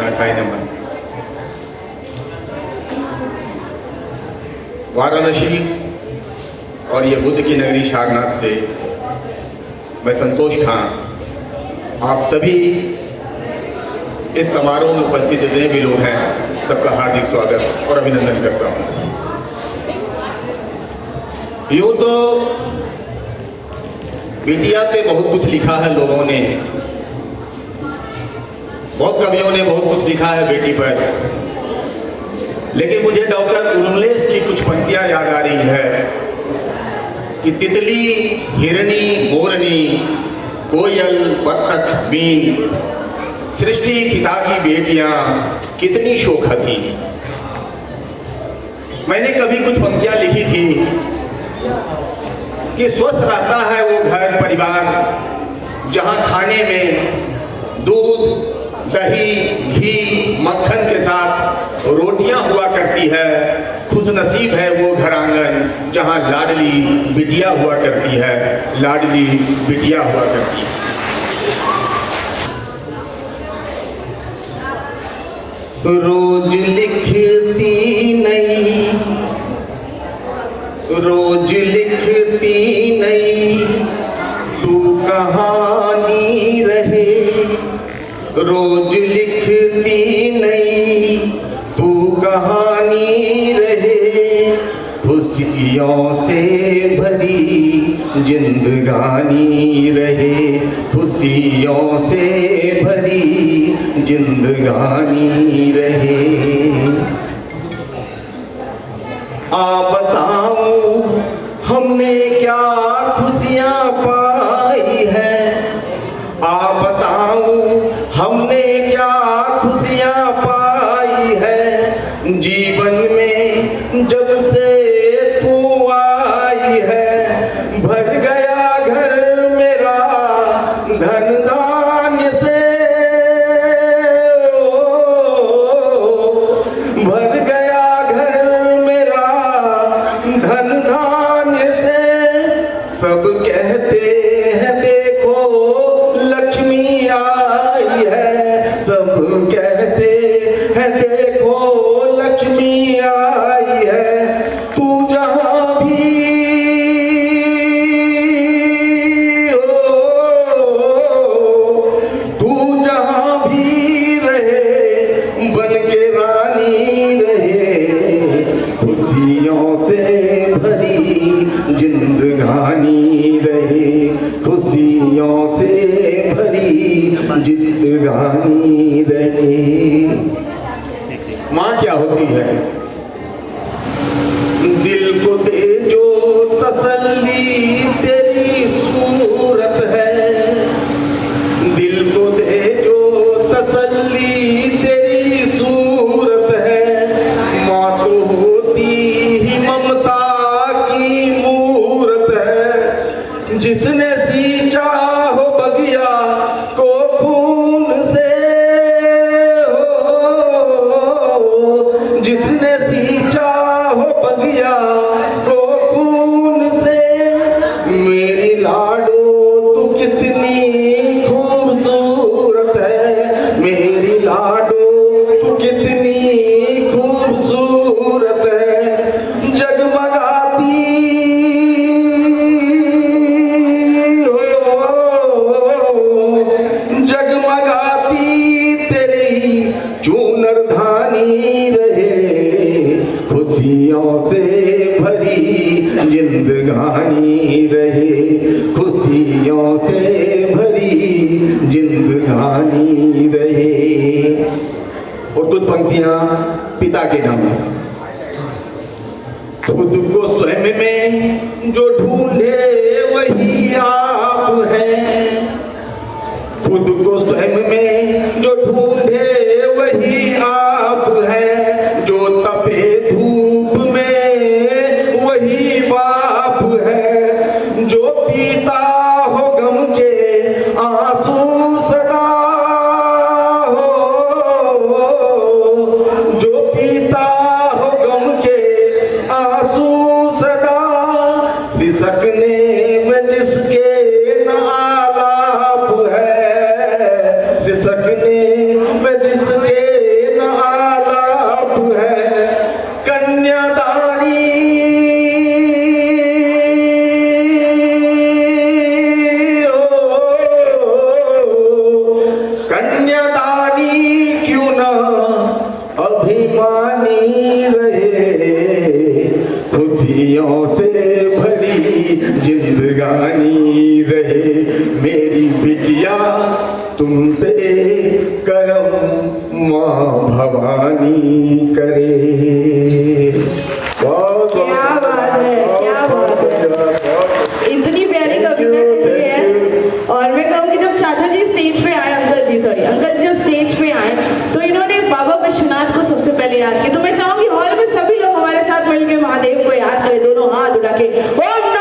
गणाठाय नमः। वाराणसी और ये बुद्ध की नगरी सारनाथ से मैं संतोष खां आप सभी इस समारोह में उपस्थित जितने भी लोग हैं सबका हार्दिक स्वागत और अभिनंदन करता हूँ। यूँ तो मीडिया पे बहुत कुछ लिखा है लोगों ने, बहुत कवियों ने बहुत कुछ लिखा है बेटी पर, लेकिन मुझे डॉक्टर उर्मिलेश की कुछ पंक्तियां याद आ रही है कि तितली, हिरनी, मोरनी, कोयल, बत्तख, मीन, सृष्टि पिता की बेटियां कितनी शोक हसी। मैंने कभी कुछ पंक्तियां लिखी थी कि स्वस्थ रहता है वो घर परिवार जहां खाने में दूध, दही, घी, मक्खन के साथ रोटियां हुआ करती है। खुशनसीब है वो घर आंगन जहां लाडली बिटिया हुआ करती है, लाडली बिटिया हुआ करती है। रोज लिखती नई, रोज लिखती नई तू कहानी रहे, रोज लिखती नई तू कहानी रहे, खुशियों से भरी जिंदगानी रहे, खुशियों से भरी जिंदगानी रहे। आप बताओ हमने क्या खुशियां पाई है, आप बताओ हमने क्या खुशियां पाई है, जीवन में जब से तू आई है, भर गया घर मेरा धन धान्य से, भर गया घर मेरा धन धान्य से। सब कहते हैं देखो लक्ष्मी आई है, सब कहते हैं देखो लक्ष्मी आई है, तू जहां भी हो, तू जहां भी रहे बन के रानी रहे, खुशियों से भरी जिंदगानी रहे, खुशियों से भरी जिंदगानी रहे। माँ क्या होती है? दिल को दे जो तसल्ली तेरी सूरत है, दिल को दे जो तसल्ली तेरी सूरत है, माँ तो होती ही ममता की मूरत है, जिसने सींचा हो बगिया को खून से, हो जिसने सींचा हो बगिया को खून से, मेरी लाडो तू कितनी खूबसूरत है, मेरी लाडो तू कितनी खूबसूरत है, जगमगाती जगमगाती तेरी चूनर धानी रहे, खुशियों से भरी जिंदगानी रहे, खुशियों से भरी जिंदगानी रहे। और कुछ पंक्तियां पिता के नाम। खुद को स्वयं में जो ढूंढे वही आप हैं, खुद को स्वयं में जो ढूंढे वही आप हैं, जो तपे धूप में वही बाप है, जो पीता हो गम के आंसू सदा, हो जो पीता हो गम के आंसू सदा, सिसकने में जिसके न आलाप है, सिसकने में खुशियों से भरी जिंदगानी रहे मेरी बिटिया तुम पे करम माँ भवानी करे। क्या बात है, क्या बात है, इतनी प्यारी कविता लिखी है। और मैं कहूँगी जब चाचा जी स्टेज पे आए, अंकल जी जब स्टेज पे आए तो इन्होंने बाबा विश्वनाथ को सबसे पहले याद किया। तो मैं चाहूंगी हॉल में सभी लोग हमारे साथ मिलकर महादेव को याद करें, दोनों हाथ उठा के ओम